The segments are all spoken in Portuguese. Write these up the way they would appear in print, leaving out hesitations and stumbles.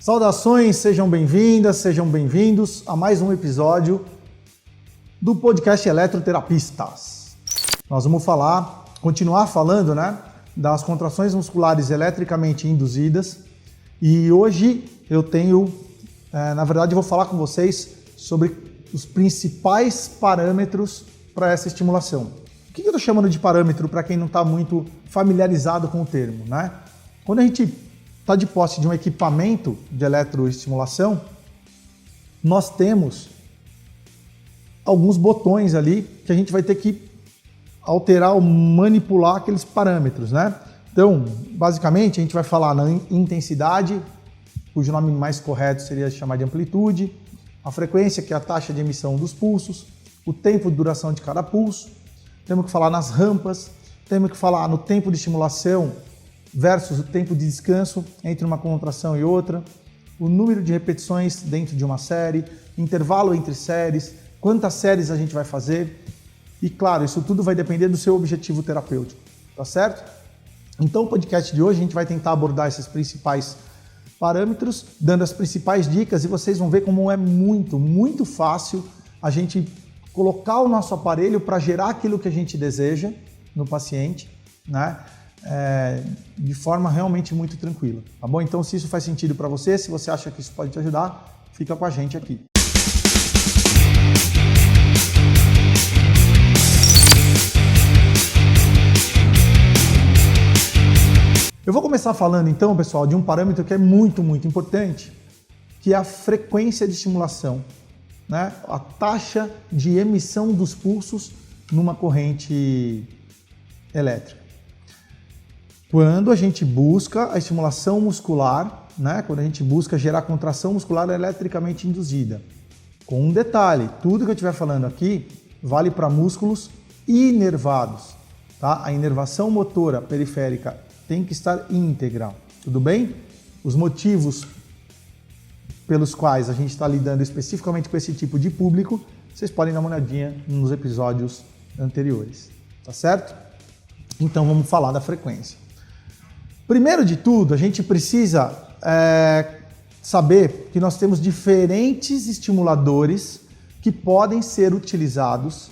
Saudações, sejam bem-vindas, sejam bem-vindos a mais um episódio do podcast Eletroterapistas. Nós vamos continuar falando, das contrações musculares eletricamente induzidas e hoje eu vou falar com vocês sobre os principais parâmetros para essa estimulação. O que eu estou chamando de parâmetro para quem não está muito familiarizado com o termo, Quando a gente está de posse de um equipamento de eletroestimulação, nós temos alguns botões ali que a gente vai ter que alterar ou manipular aqueles parâmetros, Então, basicamente, a gente vai falar na intensidade, cujo nome mais correto seria chamar de amplitude, a frequência, que é a taxa de emissão dos pulsos, o tempo de duração de cada pulso, temos que falar nas rampas, temos que falar no tempo de estimulação versus o tempo de descanso entre uma contração e outra, o número de repetições dentro de uma série, intervalo entre séries, quantas séries a gente vai fazer. E claro, isso tudo vai depender do seu objetivo terapêutico, tá certo? Então o podcast de hoje a gente vai tentar abordar esses principais parâmetros, dando as principais dicas e vocês vão ver como é muito fácil a gente colocar o nosso aparelho para gerar aquilo que a gente deseja no paciente, de forma realmente muito tranquila, tá bom? Então, se isso faz sentido para você, se você acha que isso pode te ajudar, fica com a gente aqui. Eu vou começar falando então, pessoal, de um parâmetro que é muito importante, que é a frequência de estimulação, a taxa de emissão dos pulsos numa corrente elétrica. Quando a gente busca a estimulação muscular, quando a gente busca gerar contração muscular eletricamente induzida. Com um detalhe, tudo que eu estiver falando aqui vale para músculos inervados, tá? A inervação motora periférica tem que estar íntegra, tudo bem? Os motivos pelos quais a gente está lidando especificamente com esse tipo de público, vocês podem dar uma olhadinha nos episódios anteriores, tá certo? Então vamos falar da frequência. Primeiro de tudo, a gente precisa saber que nós temos diferentes estimuladores que podem ser utilizados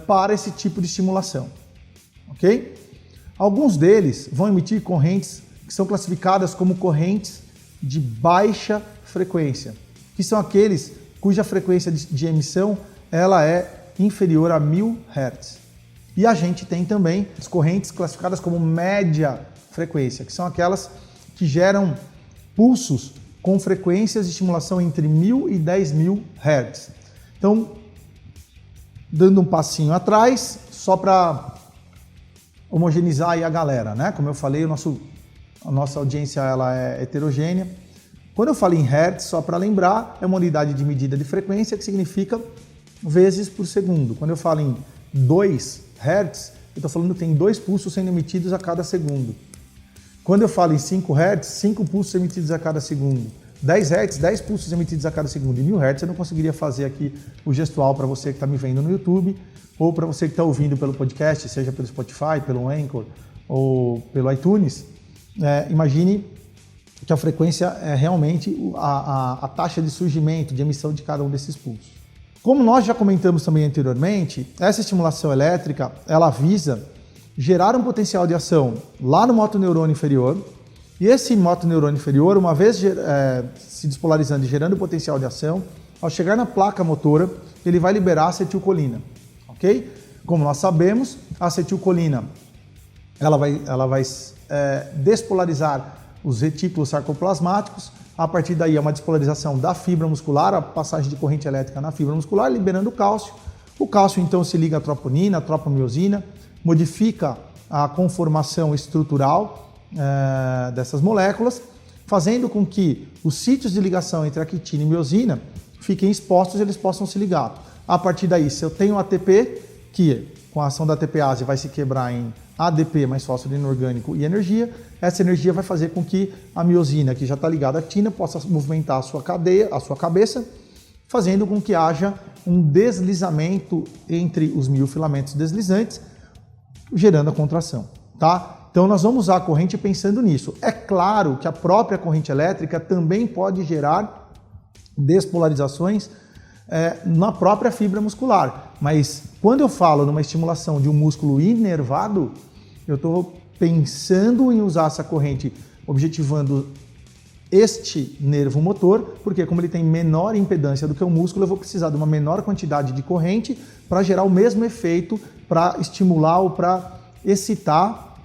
para esse tipo de estimulação, ok? Alguns deles vão emitir correntes que são classificadas como correntes de baixa frequência, que são aqueles cuja frequência de emissão ela é inferior a 1000 Hz. E a gente tem também as correntes classificadas como média frequência, que são aquelas que geram pulsos com frequências de estimulação entre 1000 e 10.000 Hz. Então, dando um passinho atrás, só para homogeneizar aí a galera, Como eu falei, a nossa audiência ela é heterogênea. Quando eu falo em Hertz, só para lembrar, é uma unidade de medida de frequência que significa vezes por segundo. Quando eu falo em 2 Hz, eu estou falando que tem 2 pulsos sendo emitidos a cada segundo. Quando eu falo em 5 Hz, 5 pulsos emitidos a cada segundo. 10 Hz, 10 pulsos emitidos a cada segundo. E 1000 Hz eu não conseguiria fazer aqui o gestual para você que está me vendo no YouTube ou para você que está ouvindo pelo podcast, seja pelo Spotify, pelo Anchor ou pelo iTunes. Imagine que a frequência é realmente a taxa de surgimento, de emissão de cada um desses pulsos. Como nós já comentamos também anteriormente, essa estimulação elétrica, ela visa gerar um potencial de ação lá no motoneurônio inferior, e esse motoneurônio inferior, uma vez se despolarizando e gerando potencial de ação, ao chegar na placa motora, ele vai liberar acetilcolina, ok? Como nós sabemos, a acetilcolina ela vai despolarizar os retículos sarcoplasmáticos. A partir daí é uma despolarização da fibra muscular, a passagem de corrente elétrica na fibra muscular, liberando o cálcio. O cálcio então se liga à troponina, à tropomiosina, modifica a conformação estrutural dessas moléculas, fazendo com que os sítios de ligação entre a quitina e miosina fiquem expostos e eles possam se ligar. A partir daí, se eu tenho ATP, que com a ação da ATPase vai se quebrar em ADP mais fósforo inorgânico e energia, essa energia vai fazer com que a miosina, que já está ligada à actina, possa movimentar a sua cabeça, fazendo com que haja um deslizamento entre os miofilamentos deslizantes, gerando a contração, tá? Então nós vamos usar a corrente pensando nisso. É claro que a própria corrente elétrica também pode gerar despolarizações na própria fibra muscular, mas quando eu falo numa estimulação de um músculo inervado, eu estou pensando em usar essa corrente objetivando este nervo motor, porque como ele tem menor impedância do que o músculo, eu vou precisar de uma menor quantidade de corrente para gerar o mesmo efeito, para estimular ou para excitar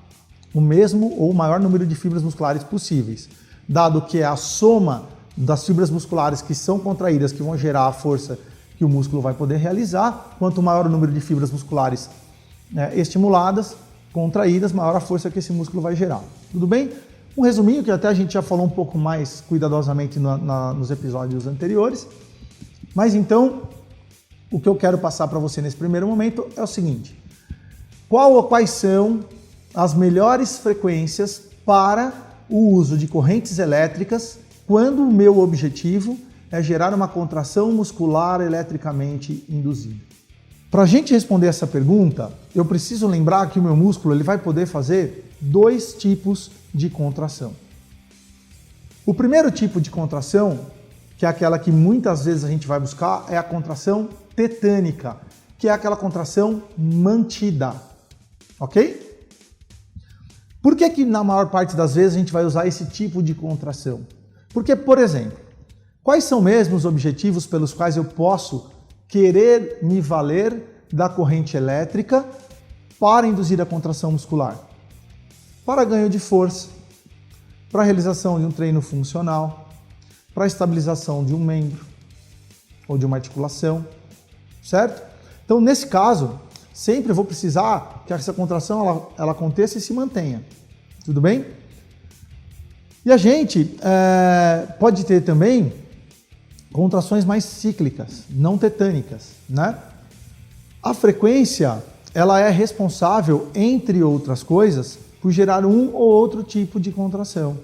o mesmo ou o maior número de fibras musculares possíveis. Dado que é a soma das fibras musculares que são contraídas que vão gerar a força que o músculo vai poder realizar, quanto maior o número de fibras musculares estimuladas, contraídas, maior a força que esse músculo vai gerar. Tudo bem? Um resuminho que até a gente já falou um pouco mais cuidadosamente nos episódios anteriores. Mas então, o que eu quero passar para você nesse primeiro momento é o seguinte. Quais são as melhores frequências para o uso de correntes elétricas quando o meu objetivo é gerar uma contração muscular eletricamente induzida? Para a gente responder essa pergunta, eu preciso lembrar que o meu músculo ele vai poder fazer dois tipos de contração. O primeiro tipo de contração, que é aquela que muitas vezes a gente vai buscar, é a contração tetânica, que é aquela contração mantida, ok? Por que na maior parte das vezes a gente vai usar esse tipo de contração? Porque, por exemplo, quais são mesmo os objetivos pelos quais eu posso querer me valer da corrente elétrica para induzir a contração muscular? Para ganho de força, para a realização de um treino funcional, para a estabilização de um membro ou de uma articulação, certo? Então, nesse caso, sempre eu vou precisar que essa contração ela aconteça e se mantenha, tudo bem? E a gente pode ter também contrações mais cíclicas, não tetânicas, né? A frequência, ela é responsável, entre outras coisas, por gerar um ou outro tipo de contração.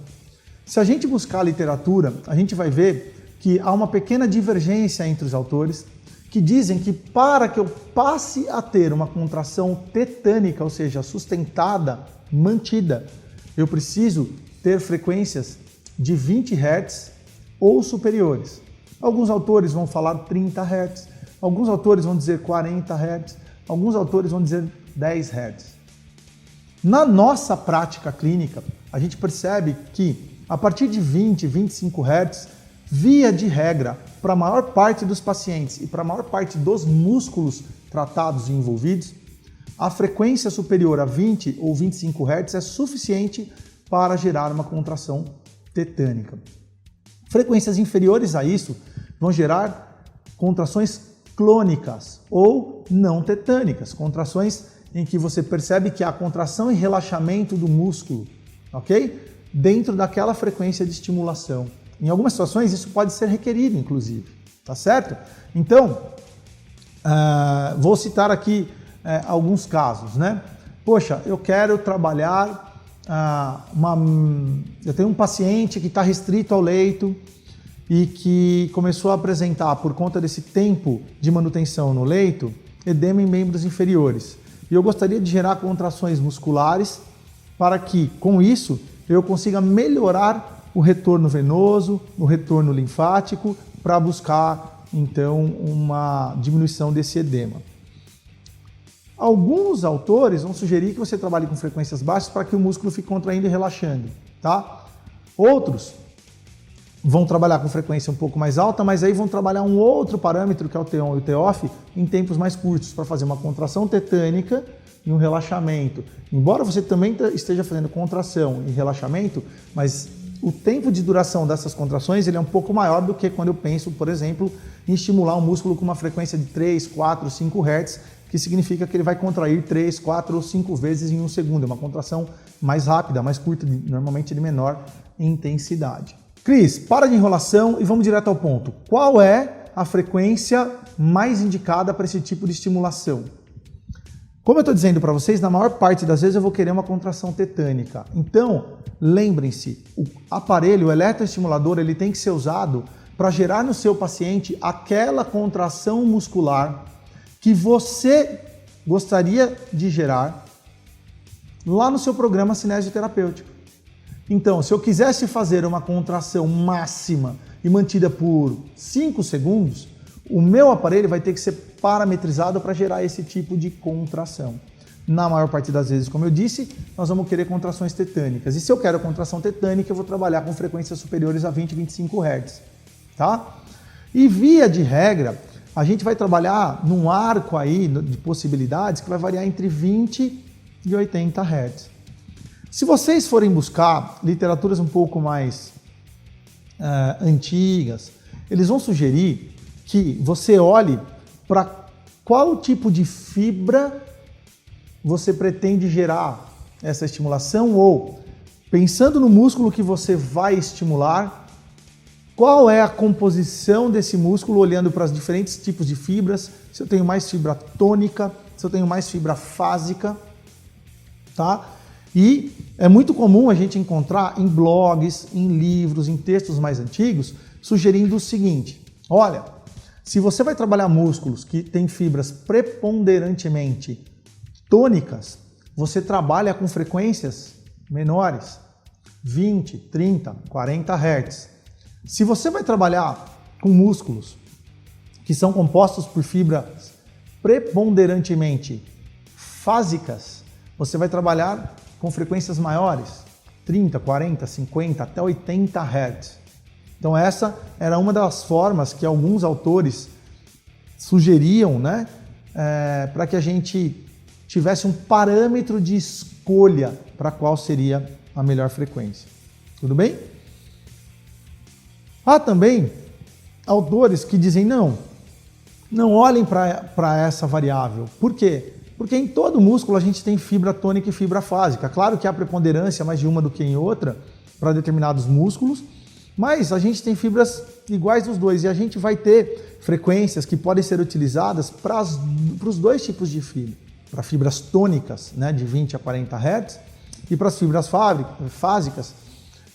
Se a gente buscar a literatura, a gente vai ver que há uma pequena divergência entre os autores que dizem que para que eu passe a ter uma contração tetânica, ou seja, sustentada, mantida, eu preciso ter frequências de 20 Hz ou superiores. Alguns autores vão falar 30 Hz, alguns autores vão dizer 40 Hz, alguns autores vão dizer 10 Hz. Na nossa prática clínica, a gente percebe que a partir de 20, 25 Hz, via de regra, para a maior parte dos pacientes e para a maior parte dos músculos tratados e envolvidos, a frequência superior a 20 ou 25 Hz é suficiente para gerar uma contração tetânica. Frequências inferiores a isso vão gerar contrações clônicas ou não tetânicas, contrações em que você percebe que há contração e relaxamento do músculo, ok? Dentro daquela frequência de estimulação. Em algumas situações isso pode ser requerido, inclusive, tá certo? Então, vou citar aqui alguns casos, né? Poxa, eu quero trabalhar, eu tenho um paciente que está restrito ao leito e que começou a apresentar, por conta desse tempo de manutenção no leito, edema em membros inferiores. E eu gostaria de gerar contrações musculares para que, com isso, eu consiga melhorar o retorno venoso, o retorno linfático, para buscar, então, uma diminuição desse edema. Alguns autores vão sugerir que você trabalhe com frequências baixas para que o músculo fique contraindo e relaxando, tá? Outros vão trabalhar com frequência um pouco mais alta, mas aí vão trabalhar um outro parâmetro, que é o T-on e o T-off, em tempos mais curtos, para fazer uma contração tetânica e um relaxamento. Embora você também esteja fazendo contração e relaxamento, mas o tempo de duração dessas contrações ele é um pouco maior do que quando eu penso, por exemplo, em estimular um músculo com uma frequência de 3, 4, 5 Hz, que significa que ele vai contrair 3, 4 ou 5 vezes em um segundo. É uma contração mais rápida, mais curta, normalmente de menor intensidade. Cris, para de enrolação e vamos direto ao ponto. Qual é a frequência mais indicada para esse tipo de estimulação? Como eu estou dizendo para vocês, na maior parte das vezes eu vou querer uma contração tetânica. Então, lembrem-se, o aparelho, o eletroestimulador, ele tem que ser usado para gerar no seu paciente aquela contração muscular que você gostaria de gerar lá no seu programa cinesioterapêutico. Então, se eu quisesse fazer uma contração máxima e mantida por 5 segundos, o meu aparelho vai ter que ser parametrizado para gerar esse tipo de contração. Na maior parte das vezes, como eu disse, nós vamos querer contrações tetânicas. E se eu quero contração tetânica, eu vou trabalhar com frequências superiores a 20, 25 Hz. Tá? E via de regra, a gente vai trabalhar num arco aí de possibilidades que vai variar entre 20 e 80 Hz. Se vocês forem buscar literaturas um pouco mais antigas, eles vão sugerir que você olhe para qual tipo de fibra você pretende gerar essa estimulação, ou, pensando no músculo que você vai estimular, qual é a composição desse músculo, olhando para os diferentes tipos de fibras, se eu tenho mais fibra tônica, se eu tenho mais fibra fásica, tá? E é muito comum a gente encontrar em blogs, em livros, em textos mais antigos, sugerindo o seguinte: olha, se você vai trabalhar músculos que têm fibras preponderantemente tônicas, você trabalha com frequências menores, 20, 30, 40 Hz. Se você vai trabalhar com músculos que são compostos por fibras preponderantemente fásicas, você vai trabalhar com frequências maiores, 30, 40, 50, até 80 Hz. Então essa era uma das formas que alguns autores sugeriam, né, para que a gente tivesse um parâmetro de escolha para qual seria a melhor frequência. Tudo bem? Há também autores que dizem não olhem para essa variável. Por quê? Porque em todo músculo a gente tem fibra tônica e fibra fásica. Claro que há preponderância mais de uma do que em outra para determinados músculos, mas a gente tem fibras iguais dos dois e a gente vai ter frequências que podem ser utilizadas para os dois tipos de fibra. Para fibras tônicas, né, de 20 a 40 Hz, e para as fibras fásicas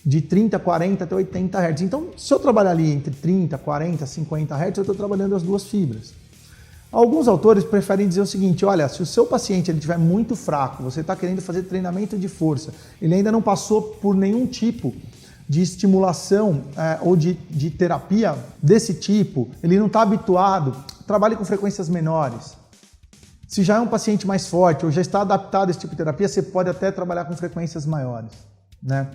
de 30, 40 até 80 Hz. Então, se eu trabalhar ali entre 30, 40, 50 Hz, eu estou trabalhando as duas fibras. Alguns autores preferem dizer o seguinte: olha, se o seu paciente estiver muito fraco, você está querendo fazer treinamento de força, ele ainda não passou por nenhum tipo de estimulação ou de terapia desse tipo, ele não está habituado, trabalhe com frequências menores. Se já é um paciente mais forte ou já está adaptado a esse tipo de terapia, você pode até trabalhar com frequências maiores, né?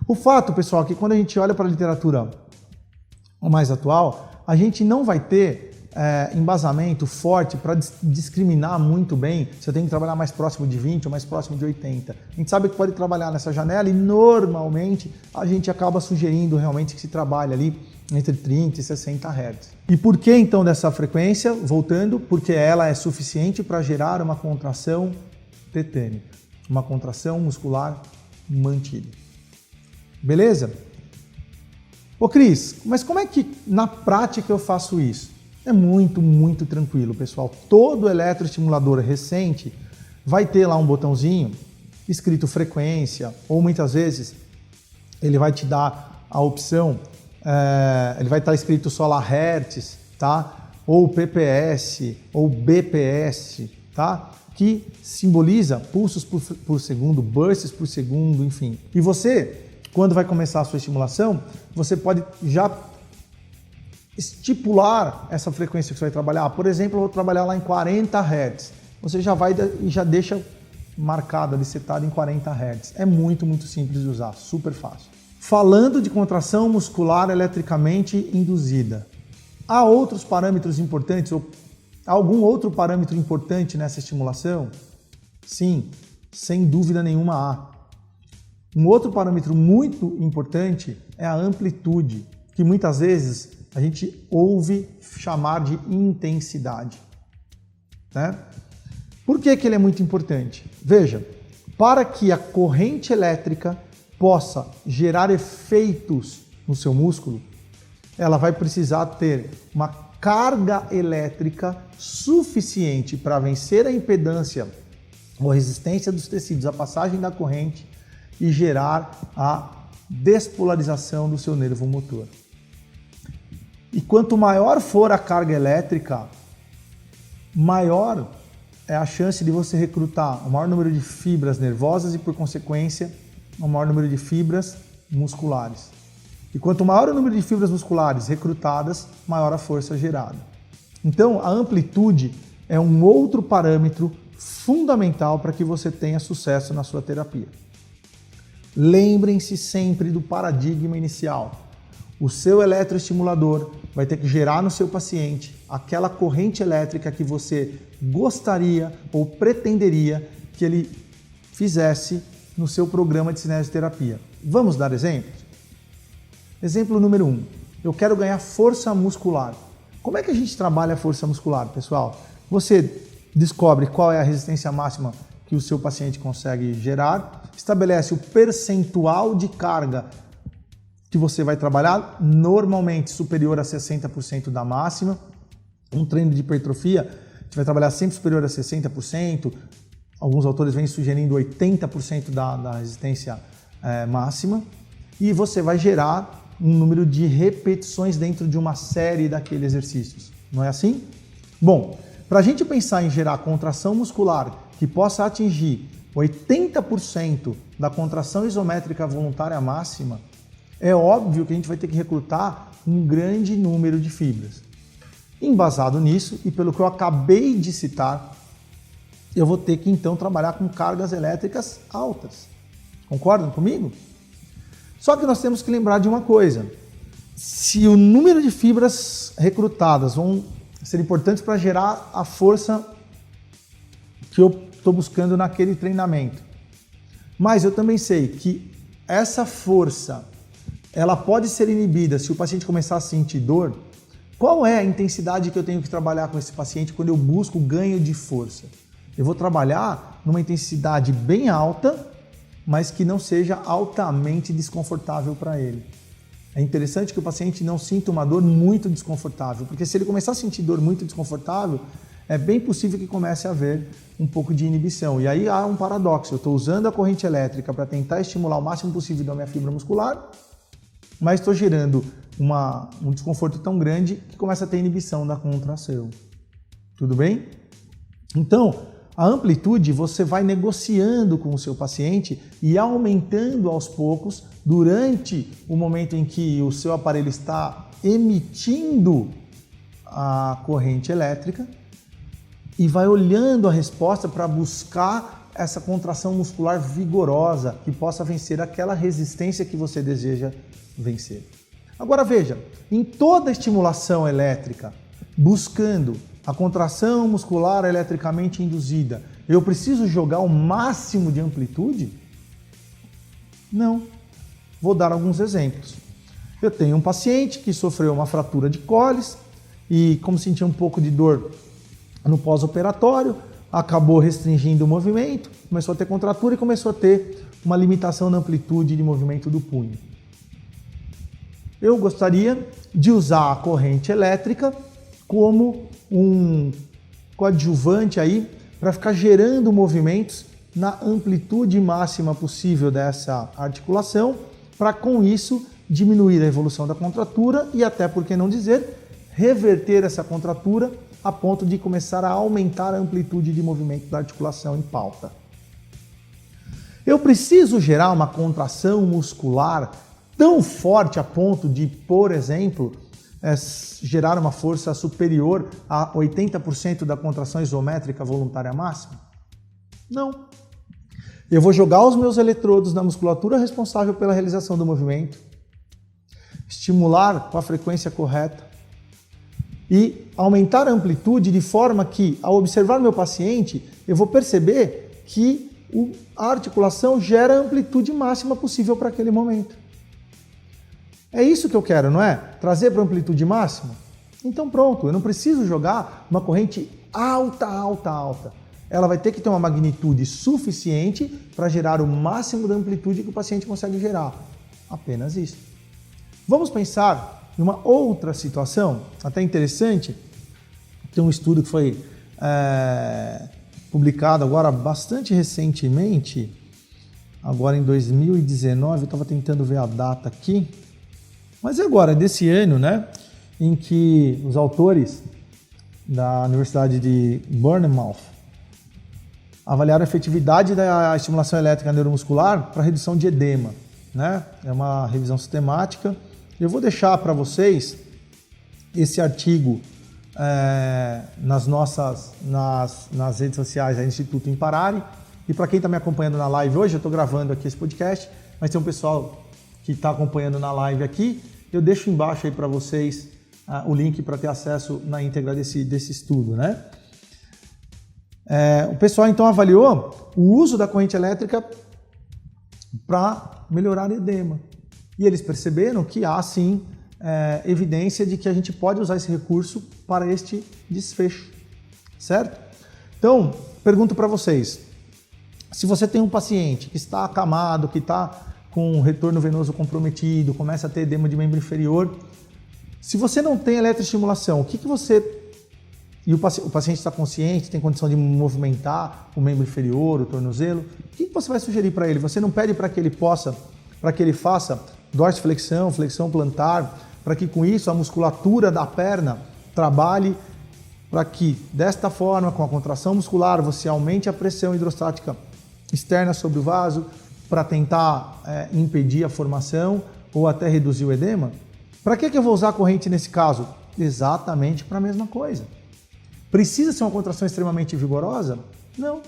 O fato, pessoal, é que quando a gente olha para a literatura mais atual, a gente não vai ter embasamento forte para discriminar muito bem se eu tenho que trabalhar mais próximo de 20 ou mais próximo de 80. A gente sabe que pode trabalhar nessa janela e normalmente a gente acaba sugerindo realmente que se trabalhe ali entre 30 e 60 Hz. E por que então dessa frequência? Voltando, porque ela é suficiente para gerar uma contração tetânica, uma contração muscular mantida. Beleza? Ô Cris, mas como é que na prática eu faço isso? É muito, muito tranquilo, pessoal. Todo eletroestimulador recente vai ter lá um botãozinho escrito frequência, ou muitas vezes ele vai te dar a opção, ele vai estar escrito só lá Hertz, tá? Ou PPS, ou BPS, tá? Que simboliza pulsos por segundo, bursts por segundo, enfim. E você, quando vai começar a sua estimulação, você pode já estipular essa frequência que você vai trabalhar. Por exemplo, eu vou trabalhar lá em 40 Hz. Você já vai e já deixa marcado ali, setado em 40 Hz. É muito, muito simples de usar, super fácil. Falando de contração muscular eletricamente induzida, há outros parâmetros importantes, ou algum outro parâmetro importante nessa estimulação? Sim, sem dúvida nenhuma há. Um outro parâmetro muito importante é a amplitude, que muitas vezes a gente ouve chamar de intensidade, né? Por que ele é muito importante? Veja, para que a corrente elétrica possa gerar efeitos no seu músculo, ela vai precisar ter uma carga elétrica suficiente para vencer a impedância ou a resistência dos tecidos, a passagem da corrente e gerar a despolarização do seu nervo motor. E quanto maior for a carga elétrica, maior é a chance de você recrutar o maior número de fibras nervosas e, por consequência, o maior número de fibras musculares. E quanto maior o número de fibras musculares recrutadas, maior a força gerada. Então, a amplitude é um outro parâmetro fundamental para que você tenha sucesso na sua terapia. Lembrem-se sempre do paradigma inicial. O seu eletroestimulador vai ter que gerar no seu paciente aquela corrente elétrica que você gostaria ou pretenderia que ele fizesse no seu programa de cinesioterapia. Vamos dar exemplos? Exemplo número 1. Eu quero ganhar força muscular. Como é que a gente trabalha a força muscular, pessoal? Você descobre qual é a resistência máxima que o seu paciente consegue gerar, estabelece o percentual de carga que você vai trabalhar, normalmente superior a 60% da máxima. Um treino de hipertrofia, a gente vai trabalhar sempre superior a 60%, alguns autores vêm sugerindo 80% da resistência máxima, e você vai gerar um número de repetições dentro de uma série daqueles exercícios. Não é assim? Bom, para a gente pensar em gerar contração muscular que possa atingir 80% da contração isométrica voluntária máxima, é óbvio que a gente vai ter que recrutar um grande número de fibras. Embasado nisso, e pelo que eu acabei de citar, eu vou ter que então trabalhar com cargas elétricas altas. Concordam comigo? Só que nós temos que lembrar de uma coisa. Se o número de fibras recrutadas vão ser importantes para gerar a força que eu estou buscando naquele treinamento, mas eu também sei que essa força ela pode ser inibida se o paciente começar a sentir dor. Qual é a intensidade que eu tenho que trabalhar com esse paciente quando eu busco ganho de força? Eu vou trabalhar numa intensidade bem alta, mas que não seja altamente desconfortável para ele. É interessante que o paciente não sinta uma dor muito desconfortável, porque se ele começar a sentir dor muito desconfortável, é bem possível que comece a haver um pouco de inibição. E aí há um paradoxo, eu estou usando a corrente elétrica para tentar estimular o máximo possível da minha fibra muscular, mas estou gerando um desconforto tão grande que começa a ter inibição da contração. Tudo bem? Então, a amplitude você vai negociando com o seu paciente e aumentando aos poucos durante o momento em que o seu aparelho está emitindo a corrente elétrica e vai olhando a resposta para buscar essa contração muscular vigorosa que possa vencer aquela resistência que você deseja vencer. Agora veja, em toda estimulação elétrica, buscando a contração muscular eletricamente induzida, eu preciso jogar o máximo de amplitude? Não. Vou dar alguns exemplos. Eu tenho um paciente que sofreu uma fratura de cólis e, como sentia um pouco de dor no pós-operatório, acabou restringindo o movimento, começou a ter contratura e começou a ter uma limitação na amplitude de movimento do punho. Eu gostaria de usar a corrente elétrica como um coadjuvante aí para ficar gerando movimentos na amplitude máxima possível dessa articulação, para com isso diminuir a evolução da contratura e até, por que não dizer, reverter essa contratura a ponto de começar a aumentar a amplitude de movimento da articulação em pauta. Eu preciso gerar uma contração muscular tão forte a ponto de, por exemplo, gerar uma força superior a 80% da contração isométrica voluntária máxima? Não. Eu vou jogar os meus eletrodos na musculatura responsável pela realização do movimento, estimular com a frequência correta e aumentar a amplitude de forma que, ao observar meu paciente, eu vou perceber que a articulação gera a amplitude máxima possível para aquele momento. É isso que eu quero, não é? Trazer para a amplitude máxima? Então pronto, eu não preciso jogar uma corrente alta. Ela vai ter que ter uma magnitude suficiente para gerar o máximo da amplitude que o paciente consegue gerar. Apenas isso. Vamos pensar em uma outra situação, até interessante. Tem um estudo que foi publicado agora bastante recentemente, agora em 2019, eu estava tentando ver a data aqui, mas é agora, desse ano, né, em que os autores da Universidade de Bournemouth avaliaram a efetividade da estimulação elétrica neuromuscular para redução de edema, né? É uma revisão sistemática. Eu vou deixar para vocês esse artigo nas redes sociais da Instituto Imparare. E para quem está me acompanhando na live hoje, eu estou gravando aqui esse podcast, mas tem um pessoal que está acompanhando na live aqui. Eu deixo embaixo aí para vocês o link para ter acesso na íntegra desse estudo, né? O pessoal então avaliou o uso da corrente elétrica para melhorar o edema. E eles perceberam que há sim evidência de que a gente pode usar esse recurso para este desfecho, certo? Então, pergunto para vocês, se você tem um paciente que está acamado, que está com retorno venoso comprometido, começa a ter edema de membro inferior, se você não tem eletroestimulação, o que você... E o paciente está consciente, tem condição de movimentar o membro inferior, o tornozelo, o que você vai sugerir para ele? Você não pede para que ele faça dorsiflexão, flexão plantar, para que com isso a musculatura da perna trabalhe, para que desta forma, com a contração muscular, você aumente a pressão hidrostática externa sobre o vaso, para tentar impedir a formação ou até reduzir o edema? Para que eu vou usar a corrente nesse caso? Exatamente para a mesma coisa. Precisa ser uma contração extremamente vigorosa? Não.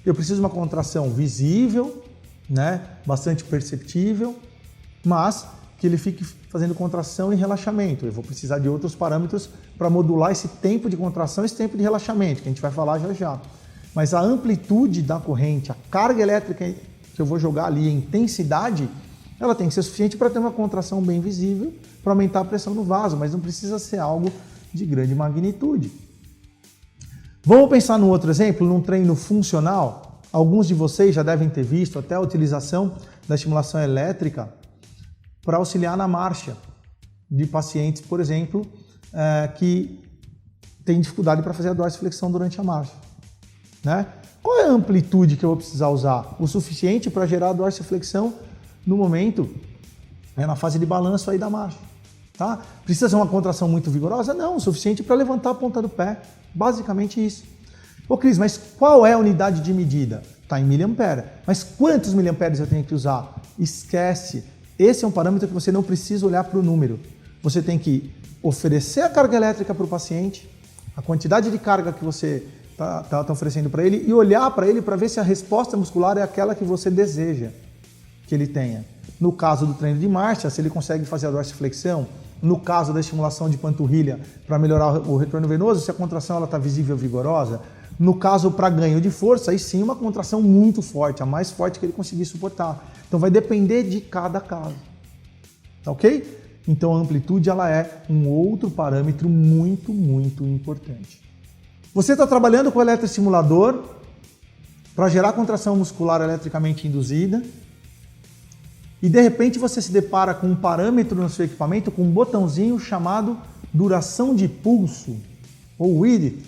Eu preciso de uma contração visível, né, bastante perceptível, mas que ele fique fazendo contração e relaxamento. Eu vou precisar de outros parâmetros para modular esse tempo de contração e esse tempo de relaxamento, que a gente vai falar já já. Mas a amplitude da corrente, a carga elétrica que eu vou jogar ali, a intensidade, ela tem que ser suficiente para ter uma contração bem visível, para aumentar a pressão no vaso, mas não precisa ser algo de grande magnitude. Vamos pensar num outro exemplo, num treino funcional. Alguns de vocês já devem ter visto até a utilização da estimulação elétrica para auxiliar na marcha de pacientes, por exemplo, que têm dificuldade para fazer a dorsiflexão durante a marcha, né? Qual é a amplitude que eu vou precisar usar? O suficiente para gerar a dorsiflexão no momento, na fase de balanço aí da marcha, tá? Precisa ser uma contração muito vigorosa? Não, o suficiente para levantar a ponta do pé. Basicamente isso. Ô Cris, mas qual é a unidade de medida? Está em miliampere. Mas quantos miliamperes eu tenho que usar? Esquece. Esse é um parâmetro que você não precisa olhar para o número. Você tem que oferecer a carga elétrica para o paciente, a quantidade de carga que você está oferecendo para ele e olhar para ele para ver se a resposta muscular é aquela que você deseja que ele tenha. No caso do treino de marcha, se ele consegue fazer a dorsiflexão, no caso da estimulação de panturrilha para melhorar o retorno venoso, se a contração está visível e vigorosa. No caso para ganho de força, aí sim uma contração muito forte, a mais forte que ele conseguir suportar. Então vai depender de cada caso. Tá ok? Então a amplitude ela é um outro parâmetro muito, muito importante. Você está trabalhando com o eletroestimulador para gerar contração muscular eletricamente induzida e de repente você se depara com um parâmetro no seu equipamento com um botãozinho chamado duração de pulso, ou width,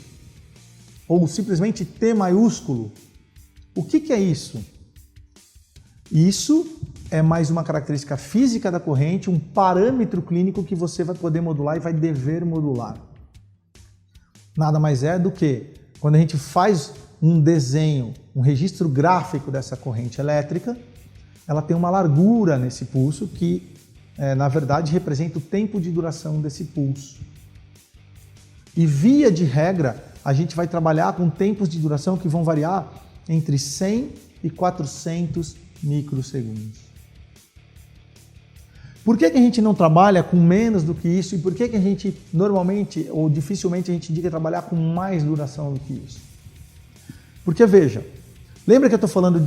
ou simplesmente T maiúsculo. O que é isso? Isso é mais uma característica física da corrente, um parâmetro clínico que você vai poder modular e vai dever modular. Nada mais é do que quando a gente faz um desenho, um registro gráfico dessa corrente elétrica, ela tem uma largura nesse pulso que, na verdade, representa o tempo de duração desse pulso. E, via de regra, a gente vai trabalhar com tempos de duração que vão variar entre 100 e 400 microsegundos. Por que a gente não trabalha com menos do que isso e por que a gente normalmente ou dificilmente a gente indica trabalhar com mais duração do que isso? Porque, veja, lembra que eu estou falando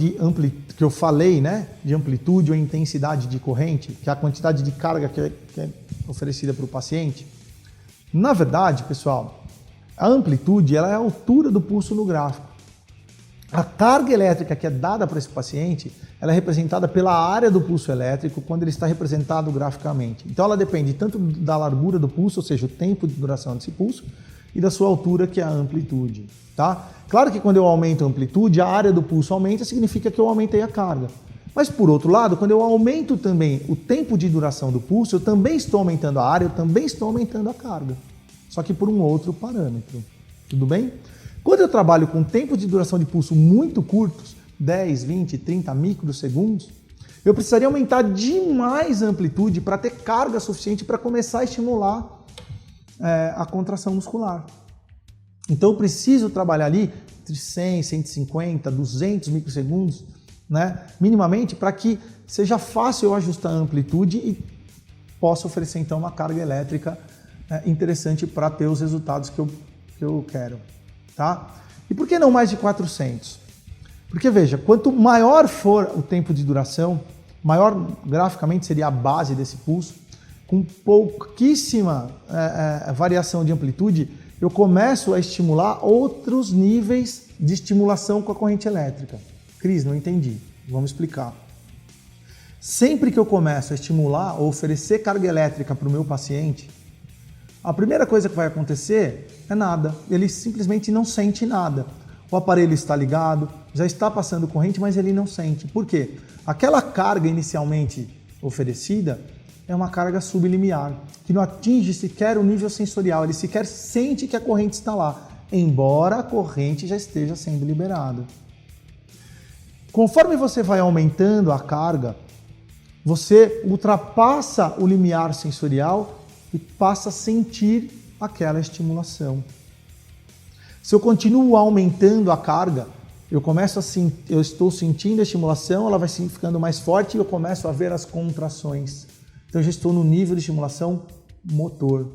que eu falei, né, de amplitude ou intensidade de corrente, que é a quantidade de carga que é oferecida para o paciente? Na verdade, pessoal, a amplitude ela é a altura do pulso no gráfico. A carga elétrica que é dada para esse paciente, ela é representada pela área do pulso elétrico quando ele está representado graficamente. Então ela depende tanto da largura do pulso, ou seja, o tempo de duração desse pulso, e da sua altura, que é a amplitude. Tá? Claro que quando eu aumento a amplitude, a área do pulso aumenta, significa que eu aumentei a carga. Mas por outro lado, quando eu aumento também o tempo de duração do pulso, eu também estou aumentando a área, eu também estou aumentando a carga. Só que por um outro parâmetro. Tudo bem? Quando eu trabalho com tempos de duração de pulso muito curtos, 10, 20, 30 microsegundos, eu precisaria aumentar demais a amplitude para ter carga suficiente para começar a estimular a contração muscular. Então eu preciso trabalhar ali entre 100, 150, 200 microsegundos, né, minimamente, para que seja fácil eu ajustar a amplitude e possa oferecer então uma carga elétrica interessante para ter os resultados que eu quero. Tá? E por que não mais de 400? Porque veja, quanto maior for o tempo de duração, maior graficamente seria a base desse pulso, com pouquíssima variação de amplitude, eu começo a estimular outros níveis de estimulação com a corrente elétrica. Cris, não entendi. Vamos explicar. Sempre que eu começo a estimular ou oferecer carga elétrica para o meu paciente, a primeira coisa que vai acontecer é nada. Ele simplesmente não sente nada. O aparelho está ligado, já está passando corrente, mas ele não sente. Por quê? Aquela carga inicialmente oferecida é uma carga sublimiar, que não atinge sequer o nível sensorial, ele sequer sente que a corrente está lá, embora a corrente já esteja sendo liberada. Conforme você vai aumentando a carga, você ultrapassa o limiar sensorial e passa a sentir aquela estimulação. Se eu continuo aumentando a carga, eu estou sentindo a estimulação, ela vai ficando mais forte e eu começo a ver as contrações. Então eu já estou no nível de estimulação motor.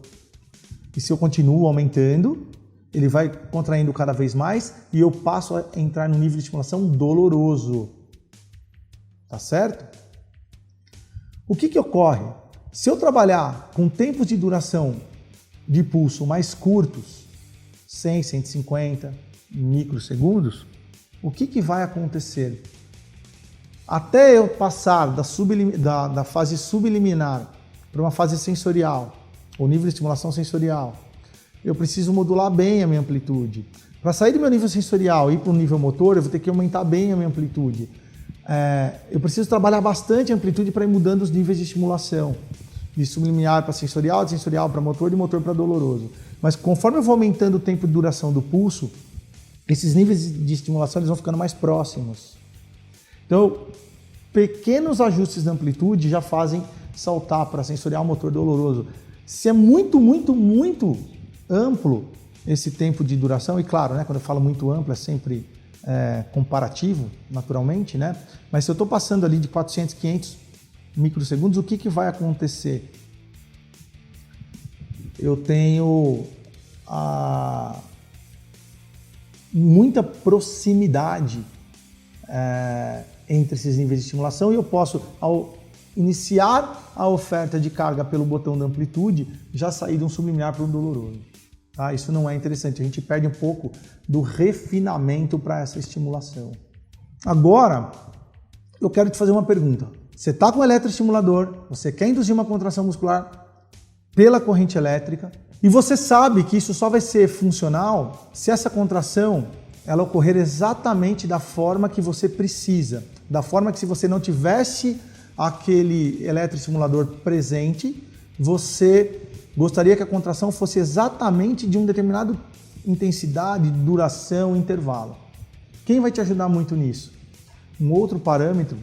E se eu continuo aumentando, ele vai contraindo cada vez mais e eu passo a entrar no nível de estimulação doloroso. Tá certo? O que ocorre? Se eu trabalhar com tempos de duração de pulso mais curtos, 100, 150 microsegundos, o que vai acontecer? Até eu passar da fase subliminar para uma fase sensorial, ou nível de estimulação sensorial, eu preciso modular bem a minha amplitude. Para sair do meu nível sensorial e ir para o nível motor, eu vou ter que aumentar bem a minha amplitude. Eu preciso trabalhar bastante a amplitude para ir mudando os níveis de estimulação. De subliminar para sensorial, de sensorial para motor, de motor para doloroso. Mas conforme eu vou aumentando o tempo de duração do pulso, esses níveis de estimulação eles vão ficando mais próximos. Então, pequenos ajustes de amplitude já fazem saltar para sensorial, motor, doloroso. Se é muito, muito, muito amplo esse tempo de duração, e claro, né, quando eu falo muito amplo é sempre comparativo, naturalmente, né? Mas se eu estou passando ali de 400, 500 microsegundos, o que vai acontecer? Eu tenho muita proximidade entre esses níveis de estimulação e eu posso, ao iniciar a oferta de carga pelo botão da amplitude, já sair de um subliminar para um doloroso. Tá? Isso não é interessante, a gente perde um pouco do refinamento para essa estimulação. Agora, eu quero te fazer uma pergunta. Você está com o eletroestimulador, você quer induzir uma contração muscular pela corrente elétrica e você sabe que isso só vai ser funcional se essa contração ela ocorrer exatamente da forma que você precisa, da forma que se você não tivesse aquele eletroestimulador presente, você gostaria que a contração fosse exatamente de uma determinada intensidade, duração, intervalo. Quem vai te ajudar muito nisso? Um outro parâmetro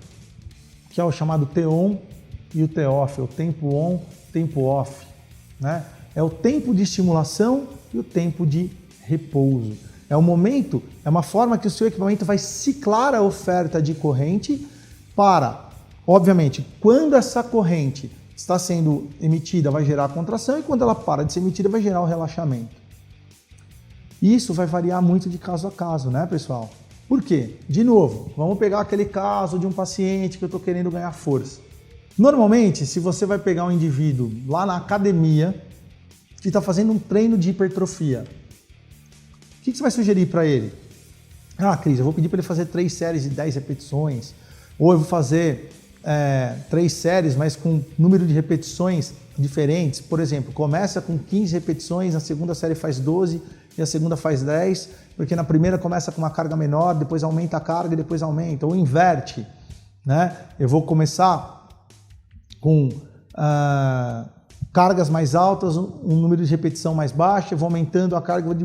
que é o chamado T-on e o T-off, o tempo on, tempo off, né? É o tempo de estimulação e o tempo de repouso. É o momento, é uma forma que o seu equipamento vai ciclar a oferta de corrente para, obviamente, quando essa corrente está sendo emitida vai gerar contração e quando ela para de ser emitida vai gerar o relaxamento. Isso vai variar muito de caso a caso, né, pessoal? Por quê? De novo, vamos pegar aquele caso de um paciente que eu estou querendo ganhar força. Normalmente, se você vai pegar um indivíduo lá na academia que está fazendo um treino de hipertrofia, o que você vai sugerir para ele? Ah, Cris, eu vou pedir para ele fazer 3 séries de 10 repetições, ou eu vou fazer 3 séries, mas com número de repetições diferentes. Por exemplo, começa com 15 repetições, na segunda série faz 12 e a segunda faz 10, porque na primeira começa com uma carga menor, depois aumenta a carga e depois aumenta, ou inverte, né? Eu vou começar com cargas mais altas, um número de repetição mais baixo, eu vou aumentando a carga,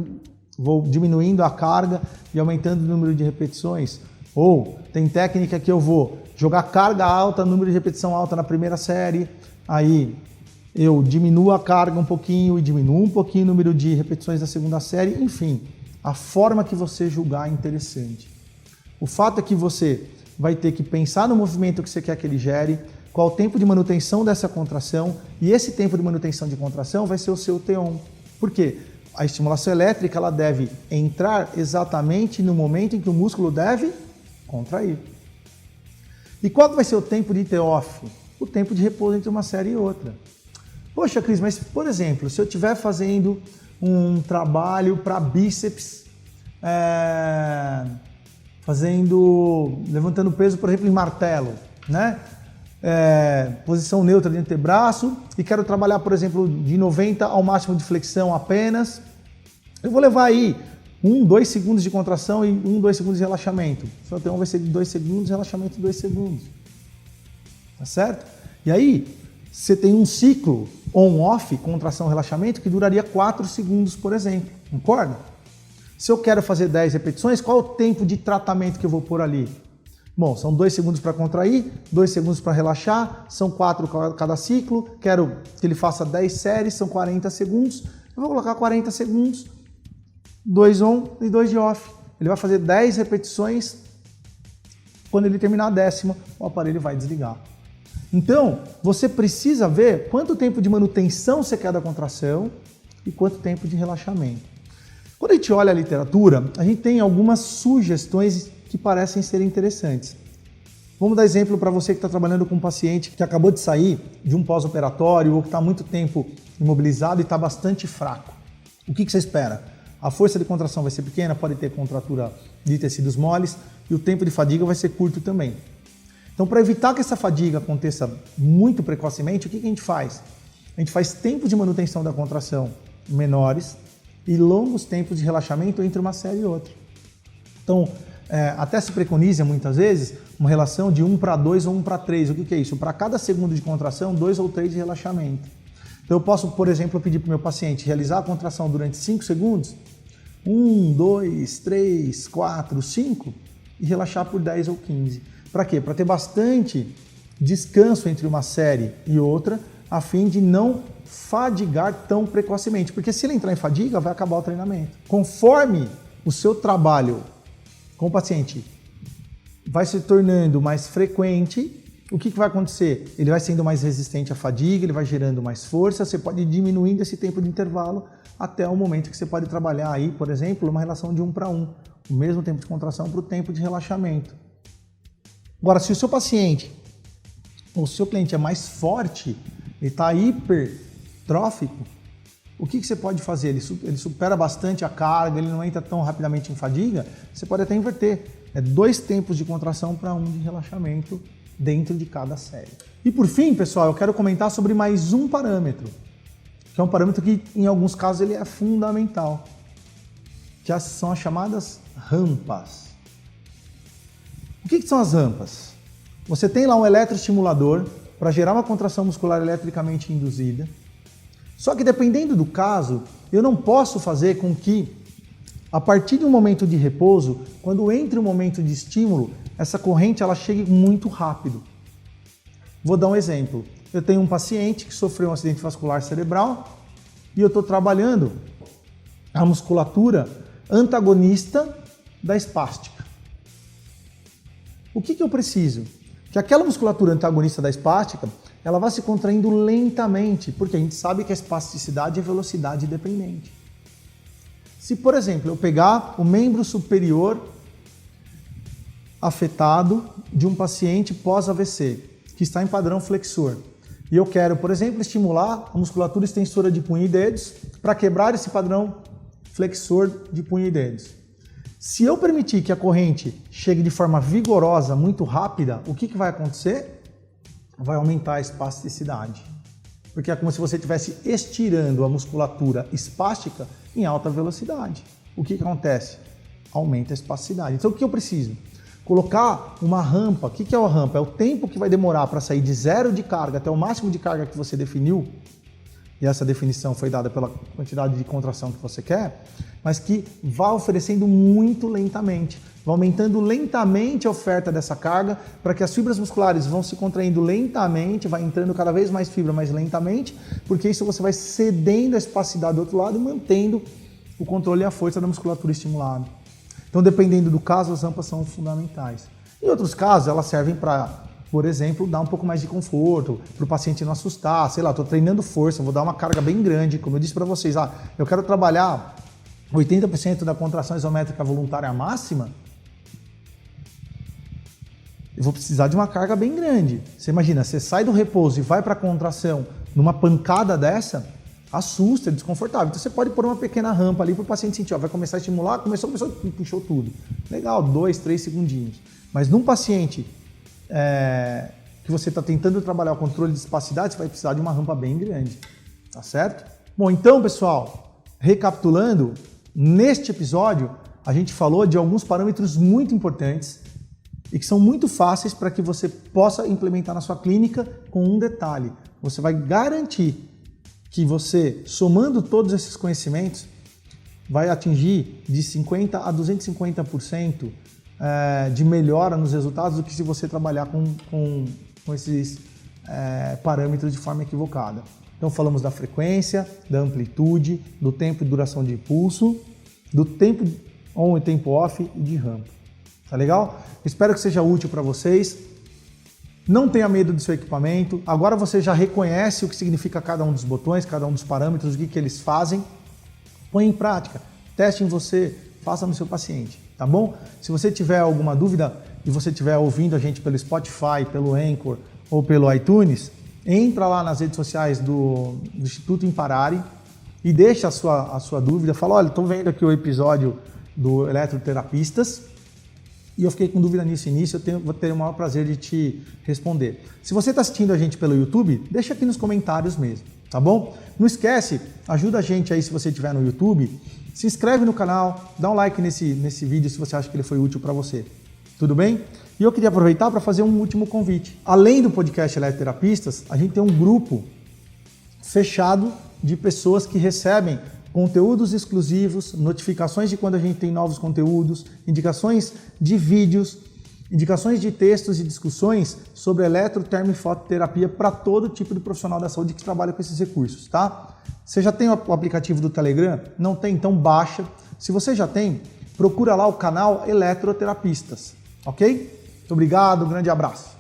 vou diminuindo a carga e aumentando o número de repetições. Ou tem técnica que eu vou jogar carga alta, número de repetição alta na primeira série, aí eu diminuo a carga um pouquinho e diminuo um pouquinho o número de repetições da segunda série, enfim, a forma que você julgar interessante. O fato é que você vai ter que pensar no movimento que você quer que ele gere, qual o tempo de manutenção dessa contração, e esse tempo de manutenção de contração vai ser o seu T1. Por quê? A estimulação elétrica ela deve entrar exatamente no momento em que o músculo deve contrair. E qual vai ser o tempo de T-off? O tempo de repouso entre uma série e outra. Poxa, Cris, mas por exemplo, se eu estiver fazendo um trabalho para bíceps, levantando peso, por exemplo, em martelo, né? Posição neutra de antebraço, e quero trabalhar, por exemplo, de 90 ao máximo de flexão apenas, eu vou levar aí 2 segundos de contração e 2 segundos de relaxamento. Só T1 vai ser de 2 segundos, relaxamento 2 segundos. Tá certo? E aí, você tem um ciclo on-off, contração, relaxamento, que duraria 4 segundos, por exemplo. Concorda? Se eu quero fazer 10 repetições, qual é o tempo de tratamento que eu vou pôr ali? Bom, são 2 segundos para contrair, 2 segundos para relaxar, são 4 cada ciclo, quero que ele faça 10 séries, são 40 segundos, eu vou colocar 40 segundos, 2 on e 2 de off. Ele vai fazer 10 repetições, quando ele terminar a 10ª, o aparelho vai desligar. Então, você precisa ver quanto tempo de manutenção você quer da contração e quanto tempo de relaxamento. Quando a gente olha a literatura, a gente tem algumas sugestões que parecem ser interessantes. Vamos dar exemplo para você que está trabalhando com um paciente que acabou de sair de um pós-operatório ou que está há muito tempo imobilizado e está bastante fraco. O que você espera? A força de contração vai ser pequena, pode ter contratura de tecidos moles e o tempo de fadiga vai ser curto também. Então, para evitar que essa fadiga aconteça muito precocemente, o que a gente faz? A gente faz tempos de manutenção da contração menores e longos tempos de relaxamento entre uma série e outra. Então, até se preconiza muitas vezes uma relação de 1:2 ou 1:3. O que é isso? Para cada segundo de contração, 2 ou 3 de relaxamento. Então eu posso, por exemplo, pedir para o meu paciente realizar a contração durante 5 segundos, 1, 2, 3, 4, 5 e relaxar por 10 ou 15. Para quê? Para ter bastante descanso entre uma série e outra, a fim de não fadigar tão precocemente. Porque se ele entrar em fadiga, vai acabar o treinamento. Conforme o seu trabalho com o paciente vai se tornando mais frequente, o que vai acontecer? Ele vai sendo mais resistente à fadiga, ele vai gerando mais força, você pode ir diminuindo esse tempo de intervalo até o momento que você pode trabalhar aí, por exemplo, uma relação de 1:1, o mesmo tempo de contração para o tempo de relaxamento. Agora, se o seu paciente ou o seu cliente é mais forte, ele está hipertrófico, o que você pode fazer? Ele supera bastante a carga, ele não entra tão rapidamente em fadiga, você pode até inverter. 2 tempos de contração para 1 de relaxamento dentro de cada série. E por fim, pessoal, eu quero comentar sobre mais um parâmetro, que é um parâmetro que em alguns casos ele é fundamental, que são as chamadas rampas. O que são as rampas? Você tem lá um eletroestimulador para gerar uma contração muscular eletricamente induzida. Só que dependendo do caso, eu não posso fazer com que, a partir de um momento de repouso, quando entre um momento de estímulo, essa corrente ela chegue muito rápido. Vou dar um exemplo. Eu tenho um paciente que sofreu um acidente vascular cerebral e eu estou trabalhando a musculatura antagonista da espástica. O que eu preciso? Que aquela musculatura antagonista da espástica ela vai se contraindo lentamente, porque a gente sabe que a espasticidade é velocidade dependente. Se, por exemplo, eu pegar o membro superior afetado de um paciente pós-AVC, que está em padrão flexor, e eu quero, por exemplo, estimular a musculatura extensora de punho e dedos para quebrar esse padrão flexor de punho e dedos. Se eu permitir que a corrente chegue de forma vigorosa, muito rápida, o que vai acontecer? Vai aumentar a espasticidade. Porque é como se você estivesse estirando a musculatura espástica em alta velocidade. O que acontece? Aumenta a espasticidade. Então o que eu preciso? Colocar uma rampa. O que é uma rampa? É o tempo que vai demorar para sair de 0 de carga até o máximo de carga que você definiu e essa definição foi dada pela quantidade de contração que você quer, mas que vá oferecendo muito lentamente, vai aumentando lentamente a oferta dessa carga para que as fibras musculares vão se contraindo lentamente, vai entrando cada vez mais fibra mais lentamente, porque isso você vai cedendo a espacidade do outro lado e mantendo o controle e a força da musculatura estimulada. Então, dependendo do caso, as rampas são fundamentais. Em outros casos, elas servem para, por exemplo, dar um pouco mais de conforto, para o paciente não assustar, sei lá, estou treinando força, vou dar uma carga bem grande, como eu disse para vocês, eu quero trabalhar 80% da contração isométrica voluntária máxima, eu vou precisar de uma carga bem grande. Você imagina, você sai do repouso e vai para a contração numa pancada dessa, assusta, é desconfortável. Então você pode pôr uma pequena rampa ali para o paciente sentir, vai começar a estimular, começou e puxou tudo. Legal, 2, 3 segundinhos. Mas num paciente que você está tentando trabalhar o controle de espacidade, você vai precisar de uma rampa bem grande, tá certo? Bom, então pessoal, recapitulando, neste episódio a gente falou de alguns parâmetros muito importantes e que são muito fáceis para que você possa implementar na sua clínica com um detalhe. Você vai garantir que você, somando todos esses conhecimentos, vai atingir de 50% a 250% de melhora nos resultados do que se você trabalhar com esses parâmetros de forma equivocada. Então falamos da frequência, da amplitude, do tempo e duração de impulso, do tempo on e tempo off e de rampa. Tá legal? Espero que seja útil para vocês. Não tenha medo do seu equipamento. Agora você já reconhece o que significa cada um dos botões, cada um dos parâmetros, o que eles fazem. Põe em prática, teste em você, faça no seu paciente, tá bom? Se você tiver alguma dúvida e você estiver ouvindo a gente pelo Spotify, pelo Anchor ou pelo iTunes, entra lá nas redes sociais do Instituto Imparare e deixa a sua dúvida. Fala, olha, estou vendo aqui o episódio do Eletroterapistas e eu fiquei com dúvida nisso início, vou ter o maior prazer de te responder. Se você está assistindo a gente pelo YouTube, deixa aqui nos comentários mesmo, tá bom? Não esquece, ajuda a gente aí se você estiver no YouTube, se inscreve no canal, dá um like nesse vídeo se você acha que ele foi útil para você. Tudo bem? E eu queria aproveitar para fazer um último convite. Além do podcast Eletroterapistas, a gente tem um grupo fechado de pessoas que recebem conteúdos exclusivos, notificações de quando a gente tem novos conteúdos, indicações de vídeos, indicações de textos e discussões sobre eletrotermofototerapia para todo tipo de profissional da saúde que trabalha com esses recursos, tá? Você já tem o aplicativo do Telegram? Não tem? Então baixa. Se você já tem, procura lá o canal Eletroterapistas, ok? Muito obrigado, um grande abraço.